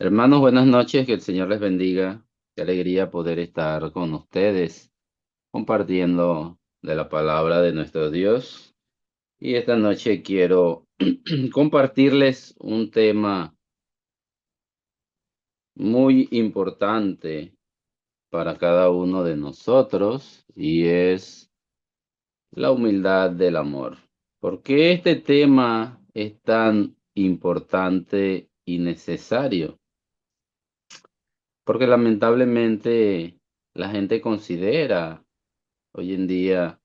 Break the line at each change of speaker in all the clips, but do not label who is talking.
Hermanos, buenas noches, que el Señor les bendiga. Qué alegría poder estar con ustedes compartiendo de la palabra de nuestro Dios. Y esta noche quiero compartirles un tema muy importante para cada uno de nosotros y es la humildad del amor. ¿Por qué este tema es tan importante y necesario? Porque lamentablemente la gente considera hoy en día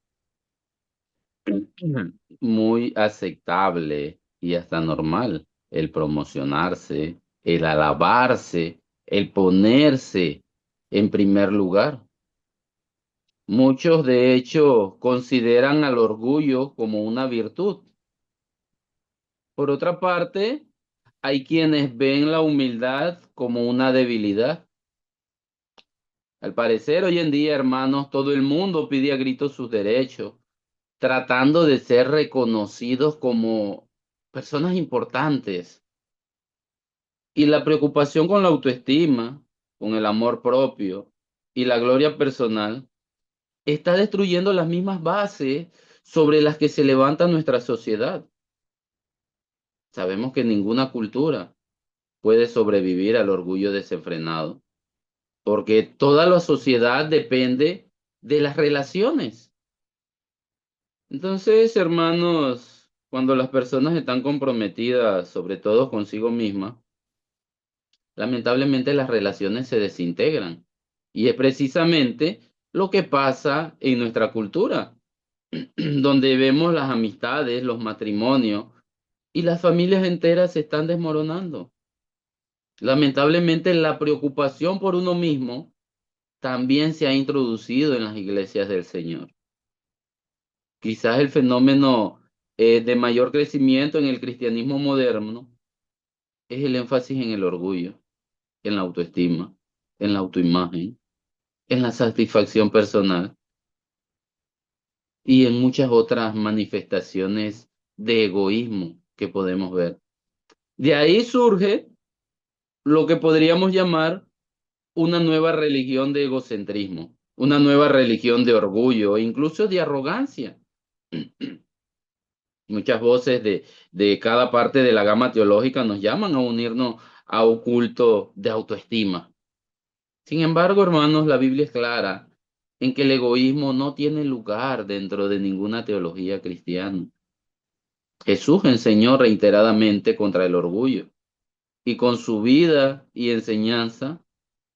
muy aceptable y hasta normal el promocionarse, el alabarse, el ponerse en primer lugar. Muchos, de hecho, consideran al orgullo como una virtud. Por otra parte, hay quienes ven la humildad como una debilidad. Al parecer, hoy en día, hermanos, todo el mundo pide a gritos sus derechos, tratando de ser reconocidos como personas importantes. Y la preocupación con la autoestima, con el amor propio y la gloria personal está destruyendo las mismas bases sobre las que se levanta nuestra sociedad. Sabemos que ninguna cultura puede sobrevivir al orgullo desenfrenado, porque toda la sociedad depende de las relaciones. Entonces, hermanos, cuando las personas están comprometidas, sobre todo consigo misma, lamentablemente las relaciones se desintegran. Y es precisamente lo que pasa en nuestra cultura, donde vemos las amistades, los matrimonios y las familias enteras se están desmoronando. Lamentablemente la preocupación por uno mismo también se ha introducido en las iglesias del Señor. Quizás el fenómeno de mayor crecimiento en el cristianismo moderno es el énfasis en el orgullo, en la autoestima, en la autoimagen, en la satisfacción personal y en muchas otras manifestaciones de egoísmo que podemos ver. De ahí surge lo que podríamos llamar una nueva religión de egocentrismo, una nueva religión de orgullo e incluso de arrogancia. Muchas voces de cada parte de la gama teológica nos llaman a unirnos a un culto de autoestima. Sin embargo, hermanos, la Biblia es clara en que el egoísmo no tiene lugar dentro de ninguna teología cristiana. Jesús enseñó reiteradamente contra el orgullo y con su vida y enseñanza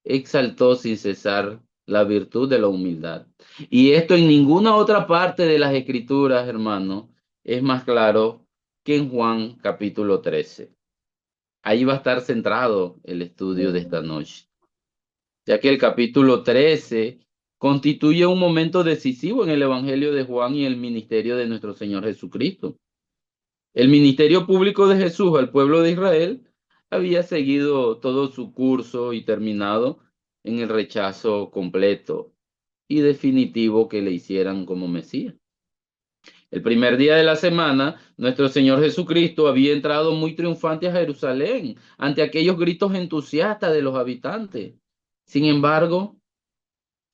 exaltó sin cesar la virtud de la humildad. Y esto en ninguna otra parte de las Escrituras, hermanos, es más claro que en Juan capítulo 13. Ahí va a estar centrado el estudio de esta noche, ya que el capítulo 13 constituye un momento decisivo en el Evangelio de Juan y el ministerio de nuestro Señor Jesucristo. El ministerio público de Jesús al pueblo de Israel había seguido todo su curso y terminado en el rechazo completo y definitivo que le hicieran como Mesías. El primer día de la semana, nuestro Señor Jesucristo había entrado muy triunfante a Jerusalén ante aquellos gritos entusiastas de los habitantes. Sin embargo,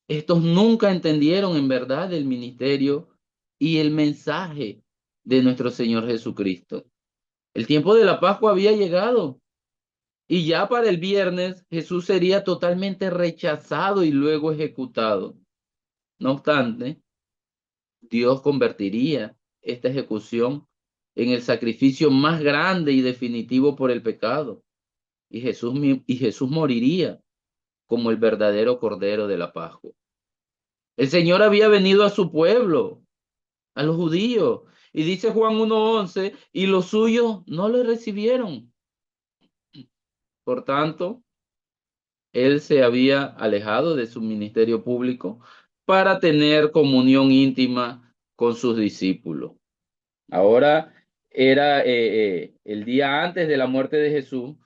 estos nunca entendieron en verdad el ministerio y el mensaje de nuestro Señor Jesucristo. El tiempo de la Pascua había llegado y ya para el viernes Jesús sería totalmente rechazado y luego ejecutado. No obstante, Dios convertiría esta ejecución en el sacrificio más grande y definitivo por el pecado. Y Jesús moriría como el verdadero Cordero de la Pascua. El Señor había venido a su pueblo, a los judíos. Y dice Juan 1:11, y los suyos no le recibieron. Por tanto, él se había alejado de su ministerio público para tener comunión íntima con sus discípulos. Ahora era el día antes de la muerte de Jesús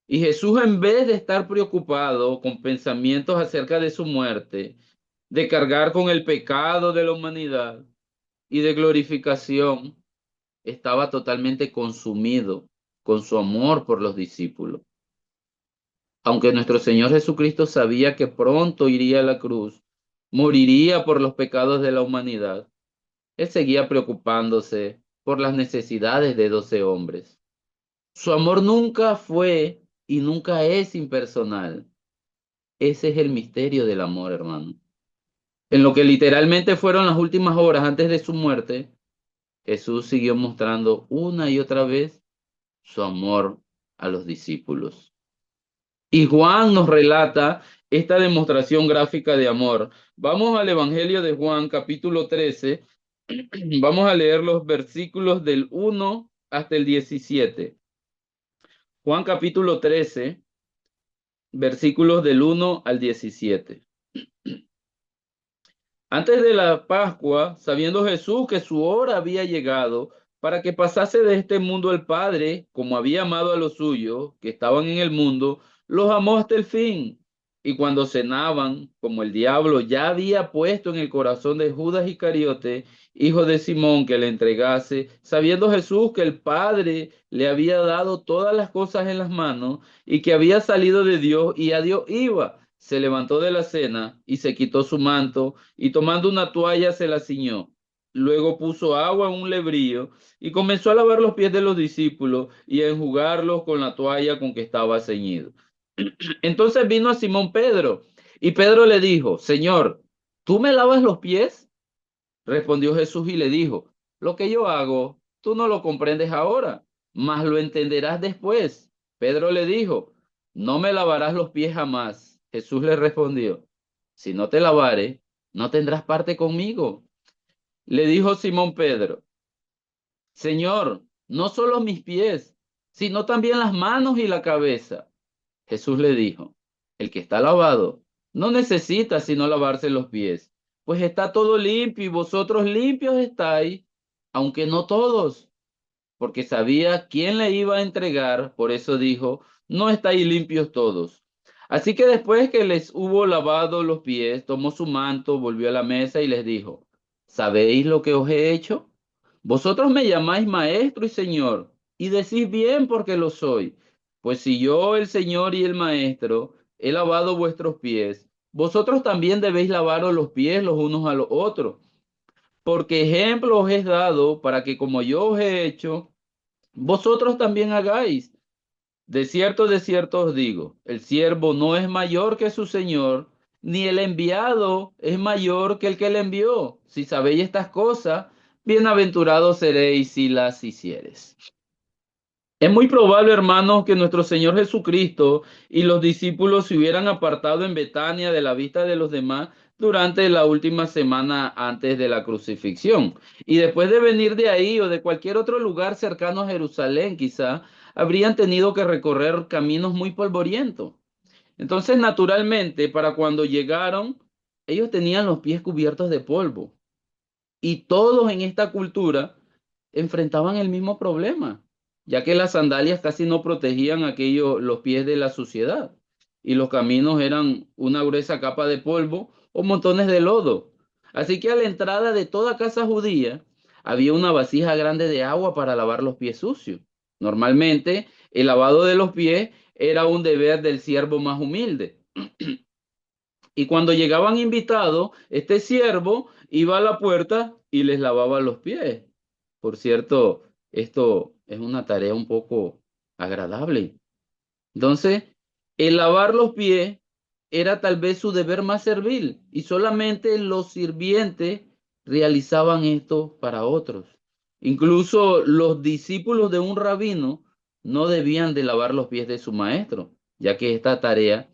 y Jesús, en vez de estar preocupado con pensamientos acerca de su muerte, de cargar con el pecado de la humanidad y de glorificación, estaba totalmente consumido con su amor por los discípulos. Aunque nuestro Señor Jesucristo sabía que pronto iría a la cruz, moriría por los pecados de la humanidad, Él seguía preocupándose por las necesidades de 12 hombres. Su amor nunca fue y nunca es impersonal. Ese es el misterio del amor, hermano. En lo que literalmente fueron las últimas horas antes de su muerte, Jesús siguió mostrando una y otra vez su amor a los discípulos. Y Juan nos relata esta demostración gráfica de amor. Vamos al Evangelio de Juan, capítulo 13. Vamos a leer los versículos del 1 hasta el 17. Juan capítulo 13, versículos del 1 al 17. Antes de la Pascua, sabiendo Jesús que su hora había llegado para que pasase de este mundo el Padre, como había amado a los suyos que estaban en el mundo, los amó hasta el fin. Y cuando cenaban, como el diablo ya había puesto en el corazón de Judas Iscariote, hijo de Simón, que le entregase, sabiendo Jesús que el Padre le había dado todas las cosas en las manos y que había salido de Dios y a Dios iba, se levantó de la cena y se quitó su manto y tomando una toalla se la ciñó. Luego puso agua en un lebrillo y comenzó a lavar los pies de los discípulos y a enjugarlos con la toalla con que estaba ceñido. Entonces vino a Simón Pedro y Pedro le dijo, Señor, ¿tú me lavas los pies? Respondió Jesús y le dijo, lo que yo hago, tú no lo comprendes ahora, mas lo entenderás después. Pedro le dijo, no me lavarás los pies jamás. Jesús le respondió, si no te lavare, no tendrás parte conmigo. Le dijo Simón Pedro, Señor, no solo mis pies, sino también las manos y la cabeza. Jesús le dijo, el que está lavado no necesita sino lavarse los pies, pues está todo limpio y vosotros limpios estáis, aunque no todos, porque sabía quién le iba a entregar, por eso dijo, no estáis limpios todos. Así que después que les hubo lavado los pies, tomó su manto, volvió a la mesa y les dijo, ¿sabéis lo que os he hecho? Vosotros me llamáis maestro y señor, y decís bien porque lo soy. Pues si yo, el Señor y el Maestro, he lavado vuestros pies, vosotros también debéis lavaros los pies los unos a los otros, porque ejemplo os he dado para que como yo os he hecho, vosotros también hagáis. De cierto os digo, el siervo no es mayor que su Señor, ni el enviado es mayor que el que le envió. Si sabéis estas cosas, bienaventurados seréis si las hiciereis. Es muy probable, hermanos, que nuestro Señor Jesucristo y los discípulos se hubieran apartado en Betania de la vista de los demás durante la última semana antes de la crucifixión. Y después de venir de ahí o de cualquier otro lugar cercano a Jerusalén, quizá, habrían tenido que recorrer caminos muy polvorientos. Entonces, naturalmente, para cuando llegaron, ellos tenían los pies cubiertos de polvo. Y todos en esta cultura enfrentaban el mismo problema, ya que las sandalias casi no protegían los pies de la suciedad, y los caminos eran una gruesa capa de polvo o montones de lodo. Así que a la entrada de toda casa judía había una vasija grande de agua para lavar los pies sucios. Normalmente, el lavado de los pies era un deber del siervo más humilde. Y cuando llegaban invitados, este siervo iba a la puerta y les lavaba los pies. Por cierto, esto es una tarea un poco agradable. Entonces, el lavar los pies era tal vez su deber más servil y solamente los sirvientes realizaban esto para otros. Incluso los discípulos de un rabino no debían de lavar los pies de su maestro, ya que esta tarea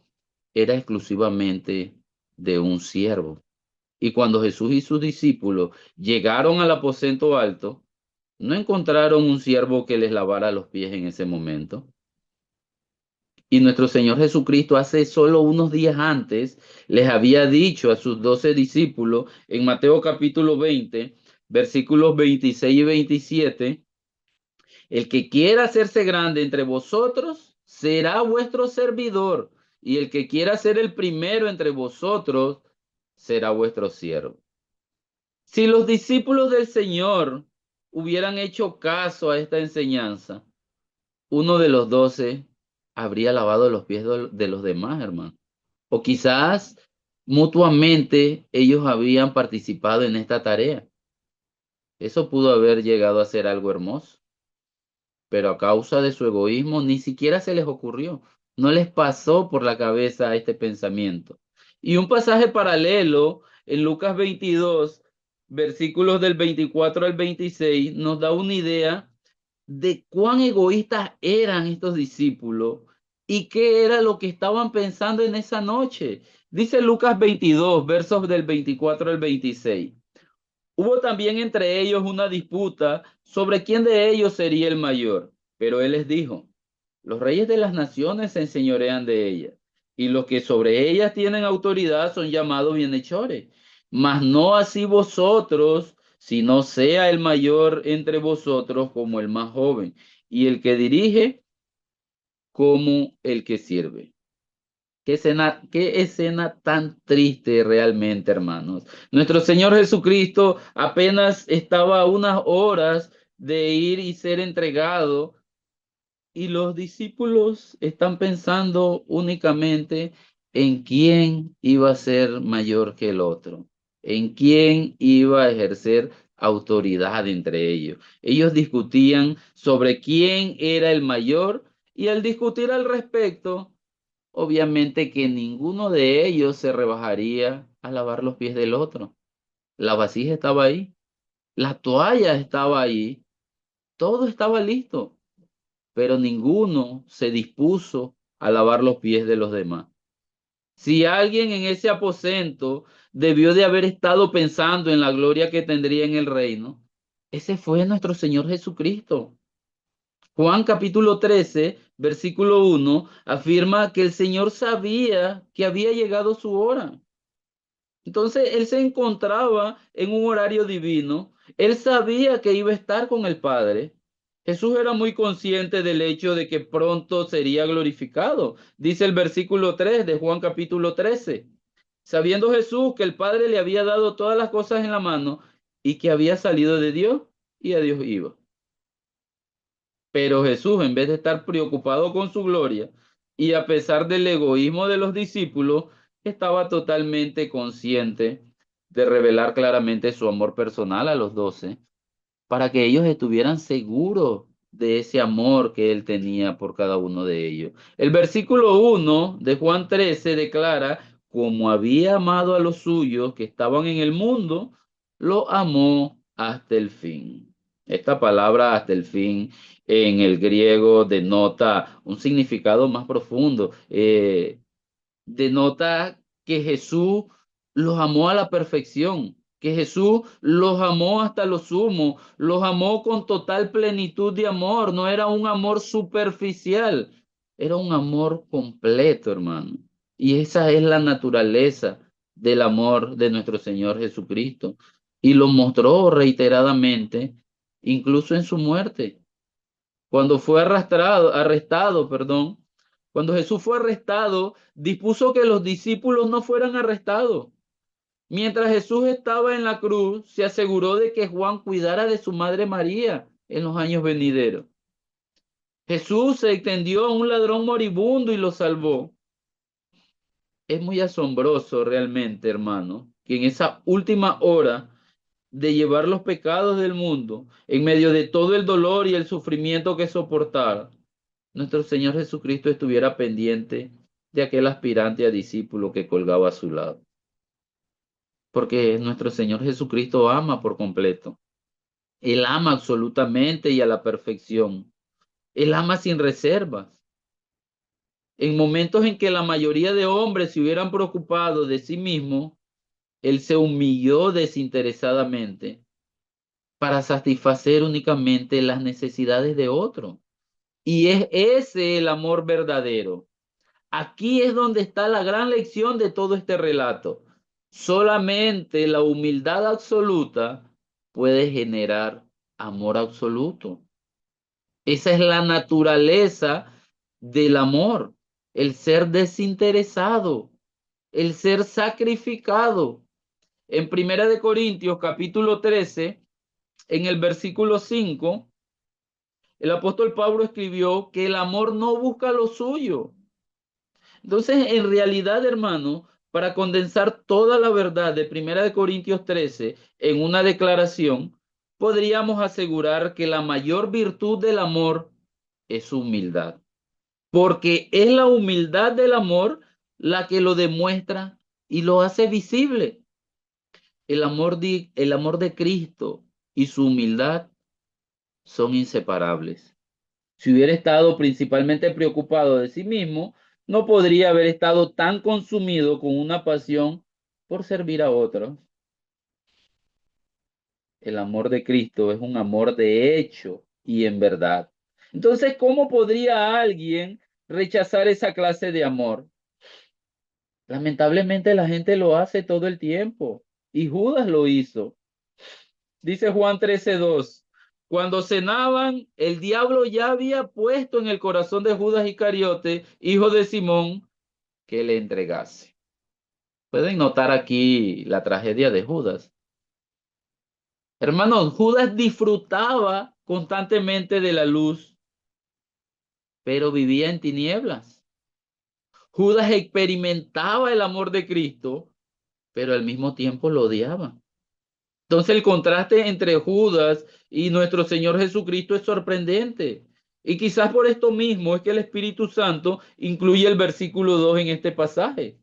era exclusivamente de un siervo. Y cuando Jesús y sus discípulos llegaron al aposento alto, no encontraron un siervo que les lavara los pies en ese momento. Y nuestro Señor Jesucristo hace solo unos días antes les había dicho a sus 12 discípulos en Mateo capítulo 20, versículos 26 y 27, el que quiera hacerse grande entre vosotros será vuestro servidor, y el que quiera ser el primero entre vosotros será vuestro siervo. Si los discípulos del Señor hubieran hecho caso a esta enseñanza, uno de los 12 habría lavado los pies de los demás, hermano. O quizás mutuamente ellos habían participado en esta tarea. Eso pudo haber llegado a ser algo hermoso, pero a causa de su egoísmo ni siquiera se les ocurrió. No les pasó por la cabeza este pensamiento. Y un pasaje paralelo en Lucas 22, versículos del 24 al 26, nos da una idea de cuán egoístas eran estos discípulos y qué era lo que estaban pensando en esa noche. Dice Lucas 22, versos del 24 al 26. Hubo también entre ellos una disputa sobre quién de ellos sería el mayor, pero él les dijo, los reyes de las naciones se enseñorean de ellas, y los que sobre ellas tienen autoridad son llamados bienhechores, mas no así vosotros, sino sea el mayor entre vosotros como el más joven, y el que dirige como el que sirve. Qué escena tan triste realmente, hermanos. Nuestro Señor Jesucristo apenas estaba a unas horas de ir y ser entregado, y los discípulos están pensando únicamente en quién iba a ser mayor que el otro, en quién iba a ejercer autoridad entre ellos. Ellos discutían sobre quién era el mayor, y al discutir al respecto, obviamente que ninguno de ellos se rebajaría a lavar los pies del otro. La vasija estaba ahí, la toalla estaba ahí, todo estaba listo, pero ninguno se dispuso a lavar los pies de los demás. Si alguien en ese aposento debió de haber estado pensando en la gloria que tendría en el reino, ese fue nuestro Señor Jesucristo. Juan capítulo 13, versículo 1, afirma que el Señor sabía que había llegado su hora. Entonces él se encontraba en un horario divino. Él sabía que iba a estar con el Padre. Jesús era muy consciente del hecho de que pronto sería glorificado. Dice el versículo 3 de Juan capítulo 13. Sabiendo Jesús que el Padre le había dado todas las cosas en la mano y que había salido de Dios y a Dios iba. Pero Jesús, en vez de estar preocupado con su gloria, y a pesar del egoísmo de los discípulos, estaba totalmente consciente de revelar claramente su amor personal a los 12, para que ellos estuvieran seguros de ese amor que él tenía por cada uno de ellos. El versículo 1 de Juan 13 declara, como había amado a los suyos que estaban en el mundo, lo amó hasta el fin. Esta palabra hasta el fin en el griego denota un significado más profundo. Denota que Jesús los amó a la perfección, que Jesús los amó hasta lo sumo, los amó con total plenitud de amor, no era un amor superficial, era un amor completo, hermano. Y esa es la naturaleza del amor de nuestro Señor Jesucristo. Y lo mostró reiteradamente, incluso en su muerte. Cuando fue arrestado, perdón, cuando Jesús fue arrestado, dispuso que los discípulos no fueran arrestados. Mientras Jesús estaba en la cruz, se aseguró de que Juan cuidara de su madre María en los años venideros. Jesús se extendió a un ladrón moribundo y lo salvó. Es muy asombroso realmente, hermano, que en esa última hora de llevar los pecados del mundo, en medio de todo el dolor y el sufrimiento que soportara, nuestro Señor Jesucristo estuviera pendiente de aquel aspirante a discípulo que colgaba a su lado. Porque nuestro Señor Jesucristo ama por completo. Él ama absolutamente y a la perfección. Él ama sin reservas. En momentos en que la mayoría de hombres se hubieran preocupado de sí mismo, Él se humilló desinteresadamente para satisfacer únicamente las necesidades de otro. Y es ese el amor verdadero. Aquí es donde está la gran lección de todo este relato. Solamente la humildad absoluta puede generar amor absoluto. Esa es la naturaleza del amor, el ser desinteresado, el ser sacrificado. En Primera de Corintios capítulo 13, en el versículo 5, el apóstol Pablo escribió que el amor no busca lo suyo. Entonces, en realidad, hermano, para condensar toda la verdad de Primera de Corintios 13 en una declaración, podríamos asegurar que la mayor virtud del amor es su humildad, porque es la humildad del amor la que lo demuestra y lo hace visible. El amor de Cristo y su humildad son inseparables. Si hubiera estado principalmente preocupado de sí mismo, no podría haber estado tan consumido con una pasión por servir a otros. El amor de Cristo es un amor de hecho y en verdad. Entonces, ¿cómo podría alguien rechazar esa clase de amor? Lamentablemente la gente lo hace todo el tiempo y Judas lo hizo. Dice Juan 13:2. Cuando cenaban, el diablo ya había puesto en el corazón de Judas Iscariote, hijo de Simón, que le entregase. Pueden notar aquí la tragedia de Judas. Hermanos, Judas disfrutaba constantemente de la luz, pero vivía en tinieblas. Judas experimentaba el amor de Cristo, pero al mismo tiempo lo odiaba. Entonces el contraste entre Judas y nuestro Señor Jesucristo es sorprendente. Y quizás por esto mismo es que el Espíritu Santo incluye el versículo 2 en este pasaje,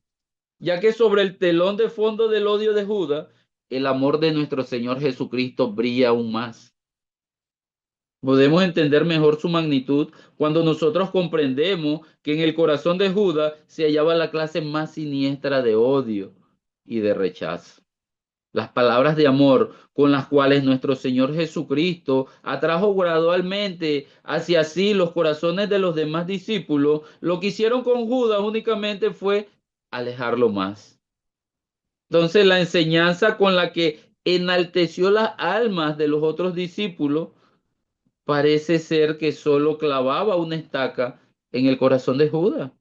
ya que sobre el telón de fondo del odio de Judas, el amor de nuestro Señor Jesucristo brilla aún más. Podemos entender mejor su magnitud cuando nosotros comprendemos que en el corazón de Judas se hallaba la clase más siniestra de odio y de rechazo. Las palabras de amor con las cuales nuestro Señor Jesucristo atrajo gradualmente hacia sí los corazones de los demás discípulos, lo que hicieron con Judas únicamente fue alejarlo más. Entonces, la enseñanza con la que enalteció las almas de los otros discípulos parece ser que solo clavaba una estaca en el corazón de Judas.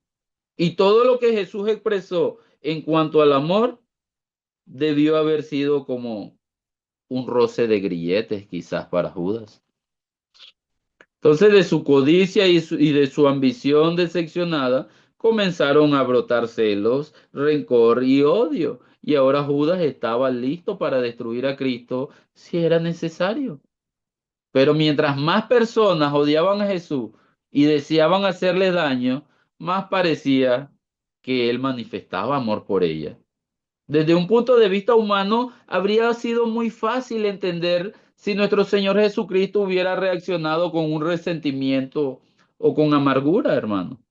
Y todo lo que Jesús expresó en cuanto al amor debió haber sido como un roce de grilletes quizás para Judas. Entonces de su codicia y de su ambición decepcionada comenzaron a brotar celos, rencor y odio. Y ahora Judas estaba listo para destruir a Cristo si era necesario. Pero mientras más personas odiaban a Jesús y deseaban hacerle daño, más parecía que él manifestaba amor por ella. Desde un punto de vista humano, habría sido muy fácil entender si nuestro Señor Jesucristo hubiera reaccionado con un resentimiento o con amargura, hermano.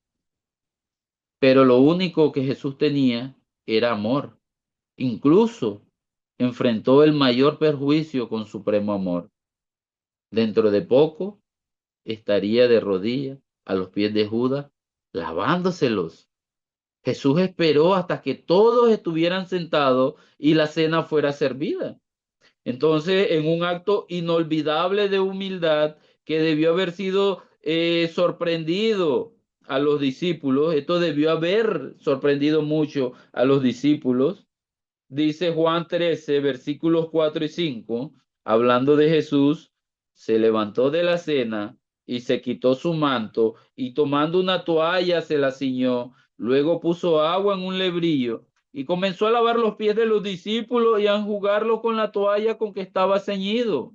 Pero lo único que Jesús tenía era amor. Incluso enfrentó el mayor perjuicio con supremo amor. Dentro de poco estaría de rodillas a los pies de Judas, lavándoselos. Jesús esperó hasta que todos estuvieran sentados y la cena fuera servida. Entonces, en un acto inolvidable de humildad que debió haber sido sorprendido a los discípulos, esto debió haber sorprendido mucho a los discípulos. Dice Juan 13, versículos 4 y 5, hablando de Jesús, se levantó de la cena y se quitó su manto y tomando una toalla se la ciñó, luego puso agua en un lebrillo y comenzó a lavar los pies de los discípulos y a enjugarlos con la toalla con que estaba ceñido.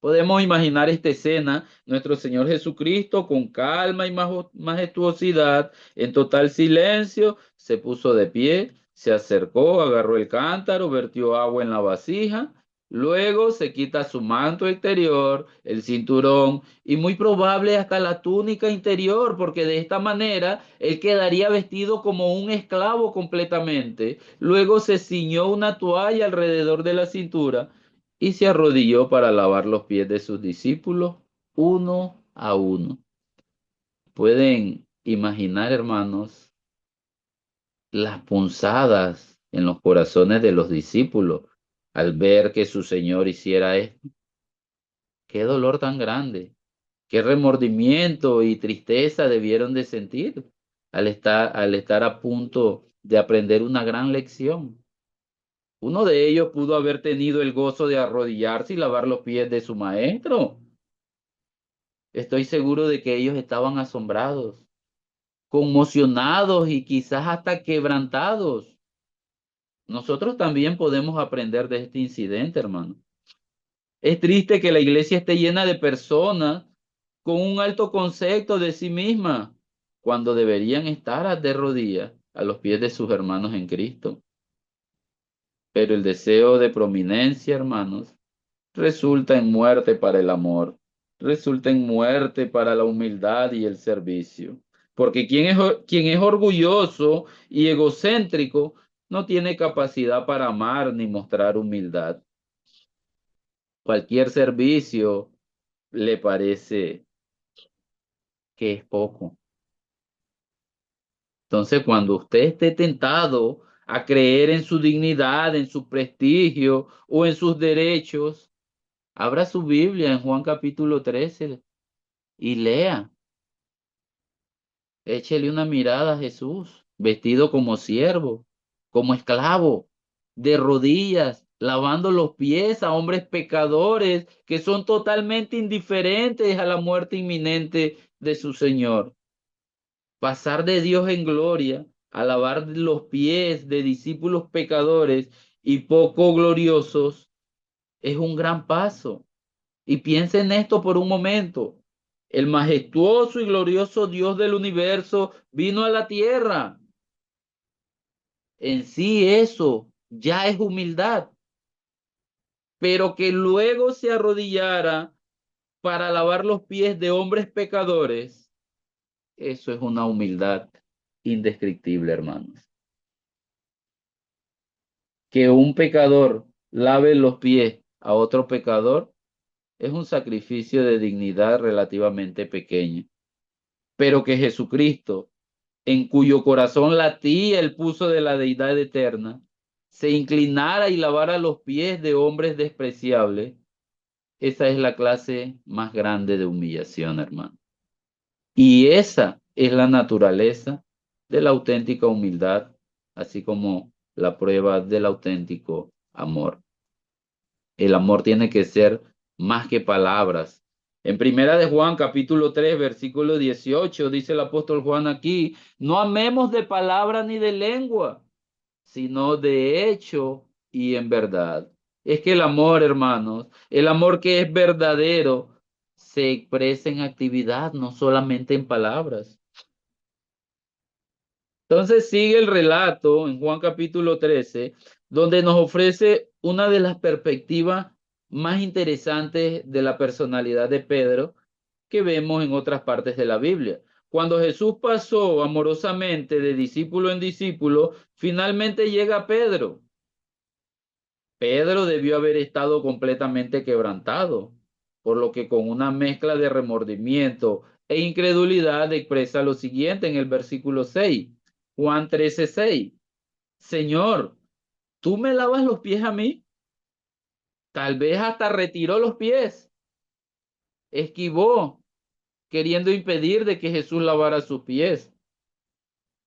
Podemos imaginar esta escena, nuestro Señor Jesucristo con calma y majestuosidad, en total silencio, se puso de pie, se acercó, agarró el cántaro, vertió agua en la vasija, luego se quita su manto exterior, el cinturón y muy probable hasta la túnica interior, porque de esta manera él quedaría vestido como un esclavo completamente. Luego se ciñó una toalla alrededor de la cintura y se arrodilló para lavar los pies de sus discípulos uno a uno. Pueden imaginar, hermanos, las punzadas en los corazones de los discípulos al ver que su Señor hiciera esto. Qué dolor tan grande, qué remordimiento y tristeza debieron de sentir al estar a punto de aprender una gran lección. Uno de ellos pudo haber tenido el gozo de arrodillarse y lavar los pies de su maestro. Estoy seguro de que ellos estaban asombrados, conmocionados y quizás hasta quebrantados. Nosotros también podemos aprender de este incidente, hermano. Es triste que la iglesia esté llena de personas con un alto concepto de sí misma, cuando deberían estar de rodillas a los pies de sus hermanos en Cristo. Pero el deseo de prominencia, hermanos, resulta en muerte para el amor, resulta en muerte para la humildad y el servicio. Porque quien es orgulloso y egocéntrico no tiene capacidad para amar ni mostrar humildad. Cualquier servicio le parece que es poco. Entonces, cuando usted esté tentado a creer en su dignidad, en su prestigio o en sus derechos, abra su Biblia en Juan capítulo 13 y lea. Échele una mirada a Jesús, vestido como siervo, como esclavo, de rodillas, lavando los pies a hombres pecadores que son totalmente indiferentes a la muerte inminente de su Señor. Pasar de Dios en gloria a lavar los pies de discípulos pecadores y poco gloriosos es un gran paso. Y piensa en esto por un momento. El majestuoso y glorioso Dios del universo vino a la tierra. En sí eso ya es humildad, pero que luego se arrodillara para lavar los pies de hombres pecadores, eso es una humildad indescriptible, hermanos. Que un pecador lave los pies a otro pecador es un sacrificio de dignidad relativamente pequeño, pero que Jesucristo, en cuyo corazón latía el pulso de la deidad eterna, se inclinara y lavara los pies de hombres despreciables, esa es la clase más grande de humillación, hermano. Y esa es la naturaleza de la auténtica humildad, así como la prueba del auténtico amor. El amor tiene que ser más que palabras. En Primera de Juan, capítulo 3, versículo 18, dice el apóstol Juan aquí, no amemos de palabra ni de lengua, sino de hecho y en verdad. Es que el amor, hermanos, el amor que es verdadero, se expresa en actividad, no solamente en palabras. Entonces sigue el relato en Juan capítulo 13, donde nos ofrece una de las perspectivas más interesantes de la personalidad de Pedro que vemos en otras partes de la Biblia. Cuando Jesús pasó amorosamente de discípulo en discípulo, finalmente llega Pedro. Pedro debió haber estado completamente quebrantado, por lo que con una mezcla de remordimiento e incredulidad expresa lo siguiente en el versículo 6, Juan 13:6. Señor, ¿tú me lavas los pies a mí? Tal vez hasta retiró los pies, esquivó, queriendo impedir de que Jesús lavara sus pies.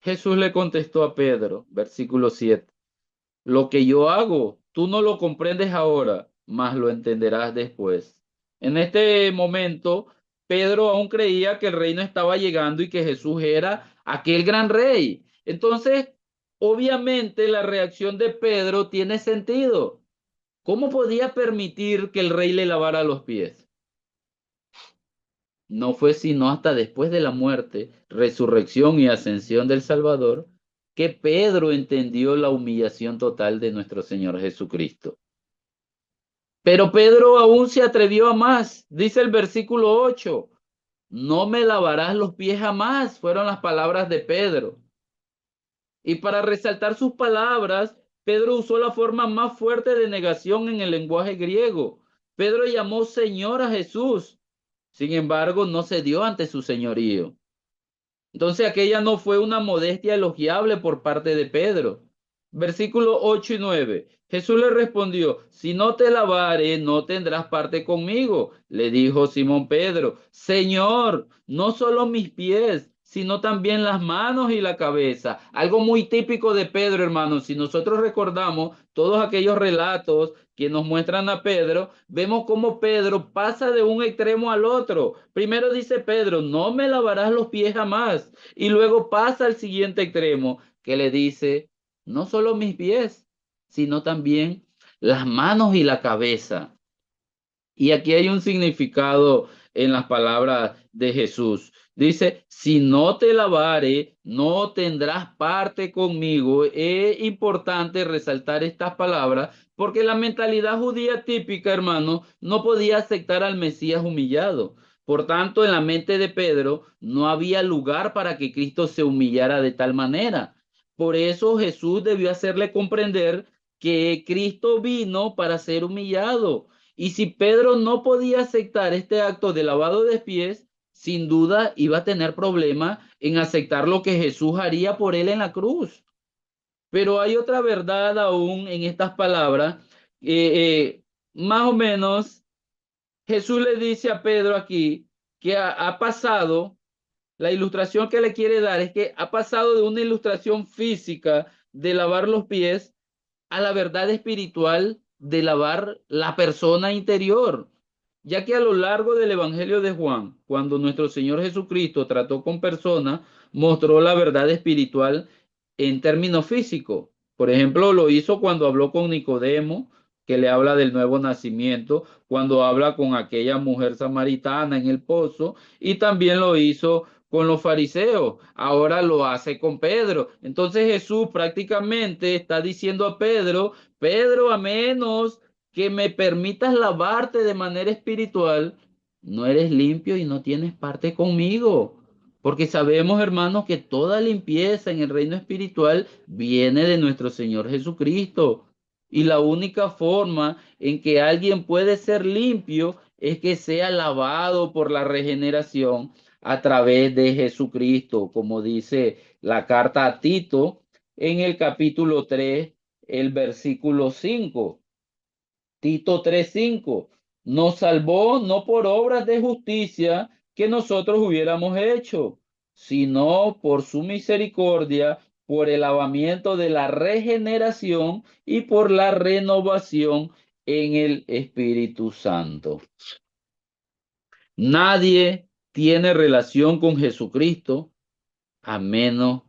Jesús le contestó a Pedro, versículo 7. Lo que yo hago, tú no lo comprendes ahora, mas lo entenderás después. En este momento, Pedro aún creía que el reino estaba llegando y que Jesús era aquel gran rey. Entonces, obviamente, la reacción de Pedro tiene sentido. ¿Cómo podía permitir que el rey le lavara los pies? No fue sino hasta después de la muerte, resurrección y ascensión del Salvador que Pedro entendió la humillación total de nuestro Señor Jesucristo. Pero Pedro aún se atrevió a más. Dice el versículo 8, no me lavarás los pies jamás, fueron las palabras de Pedro. Y para resaltar sus palabras, Pedro usó la forma más fuerte de negación en el lenguaje griego. Pedro llamó Señor a Jesús. Sin embargo, no cedió ante su señorío. Entonces aquella no fue una modestia elogiable por parte de Pedro. Versículos 8 y 9. Jesús le respondió, si no te lavare, no tendrás parte conmigo. Le dijo Simón Pedro, Señor, no solo mis pies, sino también las manos y la cabeza. Algo muy típico de Pedro, hermanos. Si nosotros recordamos todos aquellos relatos que nos muestran a Pedro, vemos cómo Pedro pasa de un extremo al otro. Primero dice Pedro, no me lavarás los pies jamás. Y luego pasa al siguiente extremo, que le dice, no solo mis pies, sino también las manos y la cabeza. Y aquí hay un significado en las palabras de Jesús. Dice, si no te lavare, no tendrás parte conmigo. Es importante resaltar estas palabras porque la mentalidad judía típica, hermano, no podía aceptar al Mesías humillado. Por tanto, en la mente de Pedro no había lugar para que Cristo se humillara de tal manera. Por eso Jesús debió hacerle comprender que Cristo vino para ser humillado. Y si Pedro no podía aceptar este acto de lavado de pies, sin duda iba a tener problemas en aceptar lo que Jesús haría por él en la cruz. Pero hay otra verdad aún en estas palabras. Más o menos, Jesús le dice a Pedro aquí que ha pasado, la ilustración que le quiere dar es que ha pasado de una ilustración física de lavar los pies a la verdad espiritual de lavar la persona interior, ya que a lo largo del Evangelio de Juan, cuando nuestro Señor Jesucristo trató con personas, mostró la verdad espiritual en términos físicos. Por ejemplo, lo hizo cuando habló con Nicodemo, que le habla del nuevo nacimiento, cuando habla con aquella mujer samaritana en el pozo, y también lo hizo con los fariseos, ahora lo hace con Pedro. Entonces Jesús prácticamente está diciendo a Pedro, Pedro, a menos que me permitas lavarte de manera espiritual, no eres limpio y no tienes parte conmigo. Porque sabemos, hermanos, que toda limpieza en el reino espiritual viene de nuestro Señor Jesucristo. Y la única forma en que alguien puede ser limpio es que sea lavado por la regeneración a través de Jesucristo, como dice la carta a Tito en el capítulo 3, el versículo 5. Tito 3:5 nos salvó no por obras de justicia que nosotros hubiéramos hecho, sino por su misericordia, por el lavamiento de la regeneración y por la renovación en el Espíritu Santo. Nadie tiene relación con Jesucristo a menos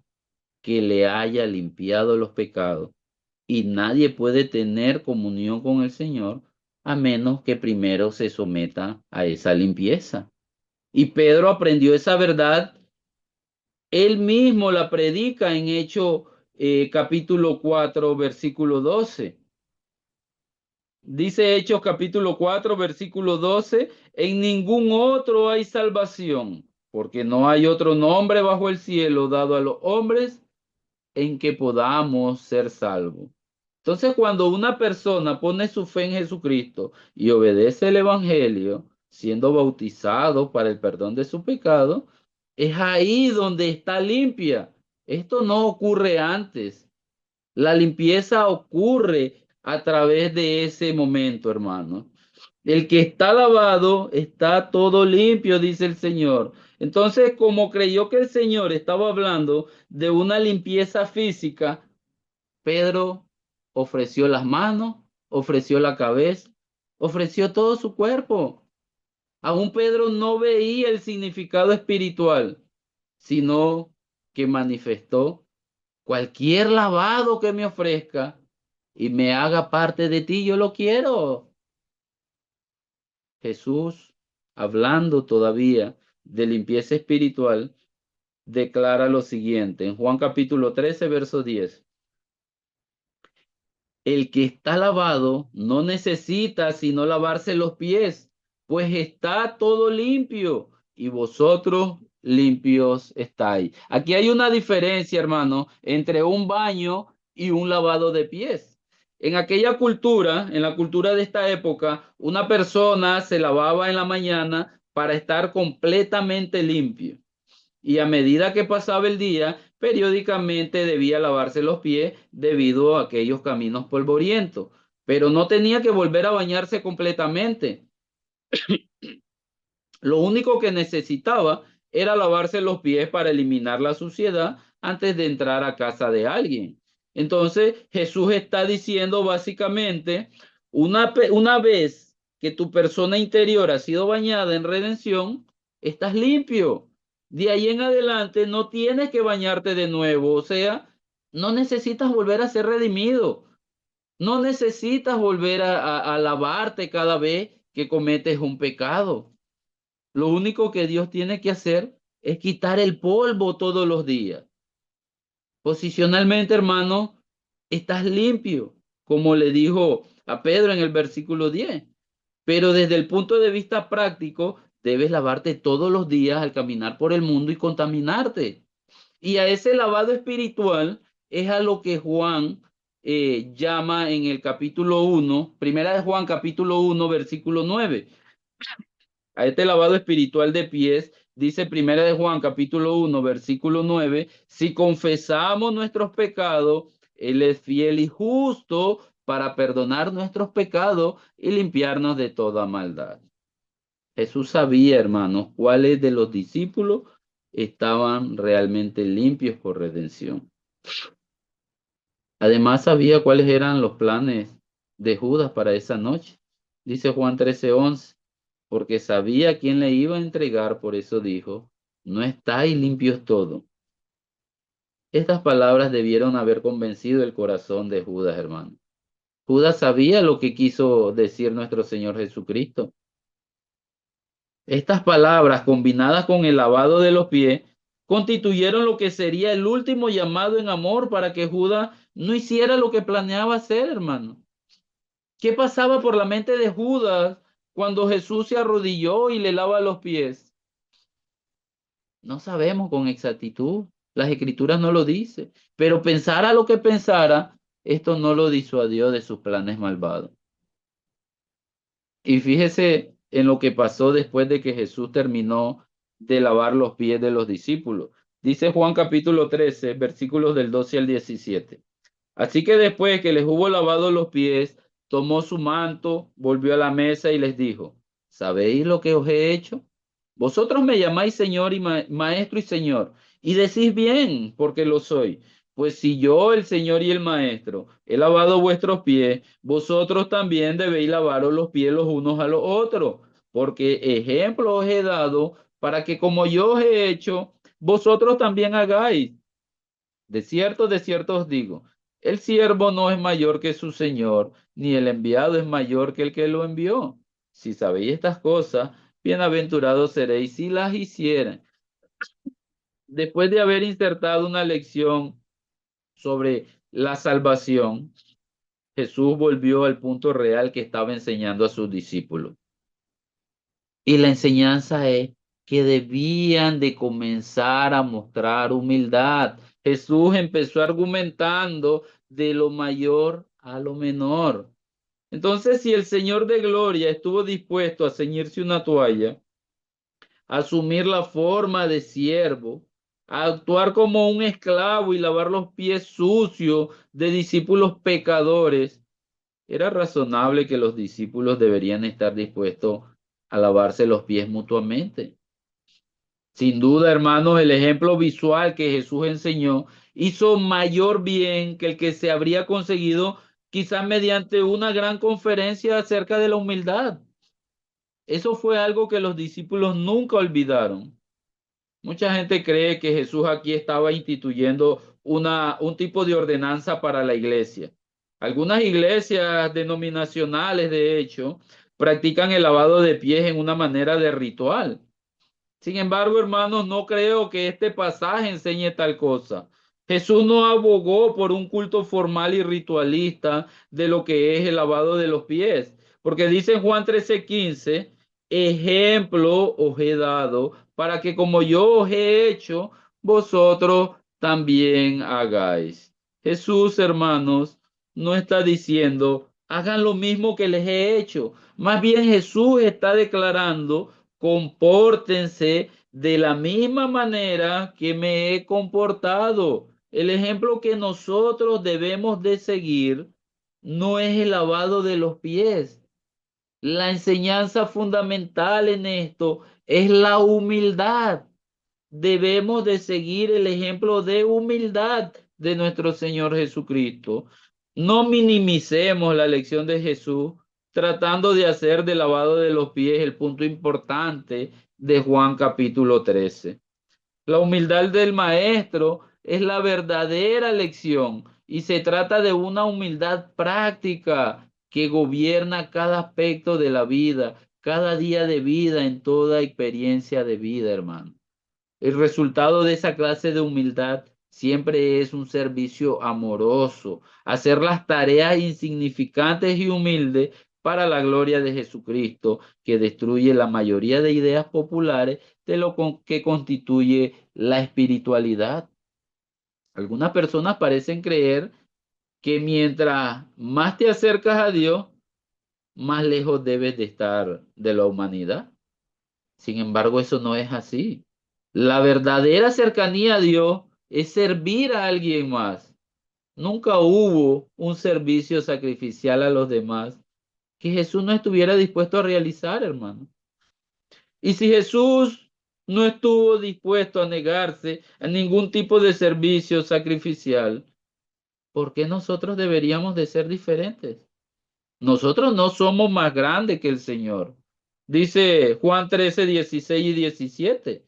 que le haya limpiado los pecados. Y nadie puede tener comunión con el Señor a menos que primero se someta a esa limpieza. Y Pedro aprendió esa verdad, él mismo la predica en Hechos capítulo 4, versículo 12. Dice Hechos capítulo 4, versículo 12, en ningún otro hay salvación, porque no hay otro nombre bajo el cielo dado a los hombres en que podamos ser salvos. Entonces, cuando una persona pone su fe en Jesucristo y obedece el Evangelio, siendo bautizado para el perdón de su pecado, es ahí donde está limpia. Esto no ocurre antes. La limpieza ocurre a través de ese momento, hermano. El que está lavado está todo limpio, dice el Señor. Entonces, como creyó que el Señor estaba hablando de una limpieza física, Pedro ofreció las manos, ofreció la cabeza, ofreció todo su cuerpo. Aún Pedro no veía el significado espiritual, sino que manifestó cualquier lavado que me ofrezca y me haga parte de ti, yo lo quiero. Jesús, hablando todavía de limpieza espiritual, declara lo siguiente en Juan capítulo 13, verso 10. El que está lavado no necesita sino lavarse los pies, pues está todo limpio y vosotros limpios estáis. Aquí hay una diferencia, hermano, entre un baño y un lavado de pies. En aquella cultura, en la cultura de esta época, una persona se lavaba en la mañana para estar completamente limpio y a medida que pasaba el día, periódicamente debía lavarse los pies debido a aquellos caminos polvorientos, pero no tenía que volver a bañarse completamente. Lo único que necesitaba era lavarse los pies para eliminar la suciedad antes de entrar a casa de alguien. Entonces Jesús está diciendo básicamente, una vez que tu persona interior ha sido bañada en redención, estás limpio. De ahí en adelante no tienes que bañarte de nuevo, o sea, no necesitas volver a ser redimido. No necesitas volver a lavarte cada vez que cometes un pecado. Lo único que Dios tiene que hacer es quitar el polvo todos los días. Posicionalmente, hermano, estás limpio, como le dijo a Pedro en el versículo 10. Pero desde el punto de vista práctico, debes lavarte todos los días al caminar por el mundo y contaminarte. Y a ese lavado espiritual es a lo que Juan llama en el capítulo 1, primera de Juan capítulo 1, versículo 9. A este lavado espiritual de pies, dice primera de Juan capítulo 1, versículo 9, si confesamos nuestros pecados, Él es fiel y justo para perdonar nuestros pecados y limpiarnos de toda maldad. Jesús sabía, hermanos, cuáles de los discípulos estaban realmente limpios por redención. Además sabía cuáles eran los planes de Judas para esa noche. Dice Juan 13:11, porque sabía quién le iba a entregar, por eso dijo, no estáis limpios todos. Estas palabras debieron haber convencido el corazón de Judas, hermano. Judas sabía lo que quiso decir nuestro Señor Jesucristo. Estas palabras, combinadas con el lavado de los pies, constituyeron lo que sería el último llamado en amor para que Judas no hiciera lo que planeaba hacer, hermano. ¿Qué pasaba por la mente de Judas cuando Jesús se arrodilló y le lava los pies? No sabemos con exactitud. Las escrituras no lo dicen. Pero pensara lo que pensara, esto no lo disuadió de sus planes malvados. Y fíjese en lo que pasó después de que Jesús terminó de lavar los pies de los discípulos. Dice Juan capítulo 13, versículos del 12 al 17. Así que después que les hubo lavado los pies, tomó su manto, volvió a la mesa y les dijo, ¿sabéis lo que os he hecho? Vosotros me llamáis Señor y Maestro y Señor, y decís bien, porque lo soy. Pues si yo, el Señor y el Maestro, he lavado vuestros pies, vosotros también debéis lavaros los pies los unos a los otros, porque ejemplo os he dado para que como yo os he hecho, vosotros también hagáis. De cierto os digo, el siervo no es mayor que su señor, ni el enviado es mayor que el que lo envió. Si sabéis estas cosas, bienaventurados seréis si las hicieran. Después de haber insertado una lección sobre la salvación, Jesús volvió al punto real que estaba enseñando a sus discípulos. Y la enseñanza es que debían de comenzar a mostrar humildad. Jesús empezó argumentando de lo mayor a lo menor. Entonces, si el Señor de Gloria estuvo dispuesto a ceñirse una toalla, a asumir la forma de siervo, a actuar como un esclavo y lavar los pies sucios de discípulos pecadores, era razonable que los discípulos deberían estar dispuestos a lavarse los pies mutuamente. Sin duda, hermanos, el ejemplo visual que Jesús enseñó hizo mayor bien que el que se habría conseguido quizás mediante una gran conferencia acerca de la humildad. Eso fue algo que los discípulos nunca olvidaron. Mucha gente cree que Jesús aquí estaba instituyendo un tipo de ordenanza para la iglesia. Algunas iglesias denominacionales, de hecho, practican el lavado de pies en una manera de ritual. Sin embargo, hermanos, no creo que este pasaje enseñe tal cosa. Jesús no abogó por un culto formal y ritualista de lo que es el lavado de los pies, porque dice en Juan 13:15, ejemplo os he dado para que como yo os he hecho, vosotros también hagáis. Jesús, hermanos, no está diciendo, hagan lo mismo que les he hecho. Más bien Jesús está declarando, compórtense de la misma manera que me he comportado. El ejemplo que nosotros debemos de seguir no es el lavado de los pies. La enseñanza fundamental en esto es la humildad. debemos de seguir el ejemplo de humildad de nuestro Señor Jesucristo. No minimicemos la lección de Jesús tratando de hacer del lavado de los pies el punto importante de Juan capítulo 13. La humildad del maestro es la verdadera lección y se trata de una humildad práctica que gobierna cada aspecto de la vida, cada día de vida, en toda experiencia de vida, hermano. El resultado de esa clase de humildad siempre es un servicio amoroso, hacer las tareas insignificantes y humildes para la gloria de Jesucristo, que destruye la mayoría de ideas populares de lo que constituye la espiritualidad. Algunas personas parecen creer que mientras más te acercas a Dios, más lejos debes de estar de la humanidad. Sin embargo, eso no es así. La verdadera cercanía a Dios es servir a alguien más. Nunca hubo un servicio sacrificial a los demás que Jesús no estuviera dispuesto a realizar, hermano. Y si Jesús no estuvo dispuesto a negarse a ningún tipo de servicio sacrificial, ¿por qué nosotros deberíamos de ser diferentes? Nosotros no somos más grandes que el Señor. Dice Juan 13, 16 y 17.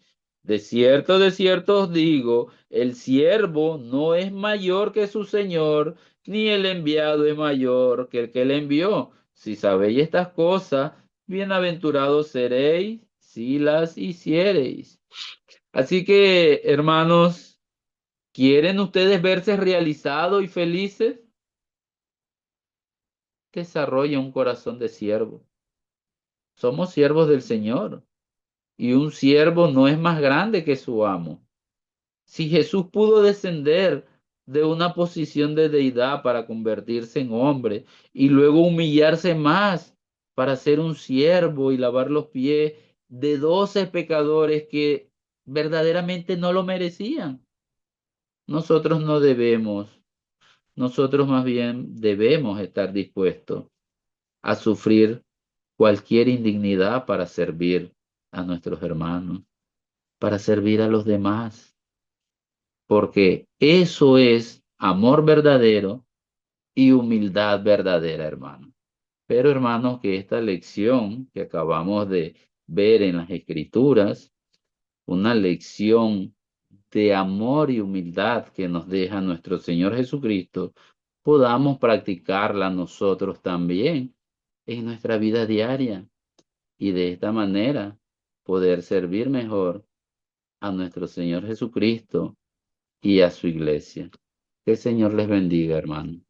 De cierto os digo, el siervo no es mayor que su Señor, ni el enviado es mayor que el que le envió. Si sabéis estas cosas, bienaventurados seréis si las hiciereis. Así que, hermanos, ¿quieren ustedes verse realizados y felices? Desarrolla un corazón de siervo. Somos siervos del Señor y un siervo no es más grande que su amo. Si Jesús pudo descender de una posición de deidad para convertirse en hombre y luego humillarse más para ser un siervo y lavar los pies de 12 pecadores que verdaderamente no lo merecían, nosotros no debemos, nosotros más bien debemos estar dispuestos a sufrir cualquier indignidad para servir a nuestros hermanos, para servir a los demás, porque eso es amor verdadero y humildad verdadera, hermano. Pero, hermanos, que esta lección que acabamos de ver en las Escrituras, una lección de amor y humildad que nos deja nuestro Señor Jesucristo, podamos practicarla nosotros también en nuestra vida diaria y de esta manera poder servir mejor a nuestro Señor Jesucristo y a su iglesia. Que el Señor les bendiga, hermano.